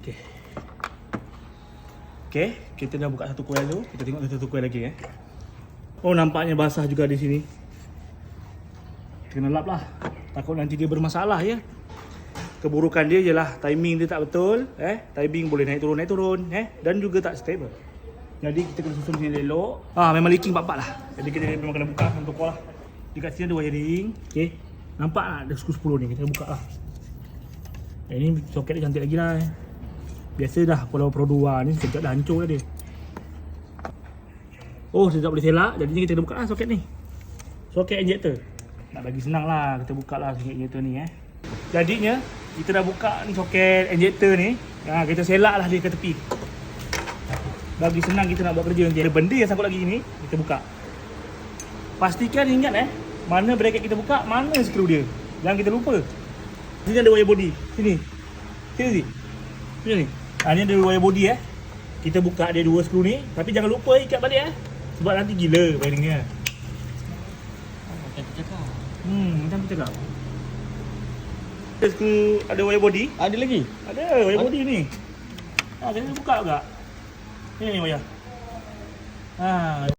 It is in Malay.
Okey. Okey, kita dah buka satu kuil tu. Kita tengok satu kuil lagi Oh, nampaknya basah juga di sini. Kena lap lah. Takut nanti dia bermasalah ya. Keburukan dia ialah timing dia tak betul, timing boleh naik turun, dan juga tak stable. Jadi kita kena susun sini elok. Memang leaking pak-pak lah. Jadi kita memang kena buka untuk lah. Dekat sini ada wiring. Okey. Nampak tak ada skru 10 ni, kita buka lah. Ini soket dia cantik lagi lah. Biasa dah kalau Pro 2 ni sekejap dah hancur dah dia. Oh, sekejap boleh selak. Jadinya kita buka lah soket ni. Soket injector. Nak bagi senang lah, kita buka lah soket injector ni Jadinya kita dah buka ni soket injector ni. Kita selak lah dia ke tepi. Bagi senang kita nak buat kerja nanti. Ada benda yang sangkut lagi ni, kita buka. Pastikan ingat mana bracket kita buka, mana skru dia. Jangan kita lupa. Sini ada wire body. Sini. Sini. Ni. Ni ada wire body Kita buka dia dua skru ni, tapi jangan lupa ikat balik sebab nanti gila wiring dia. Macam tu cakap. Macam tu cakap. Ada skru, ada wire body. Ada lagi? Ada wire body ni. Kita buka juga. Ni wire.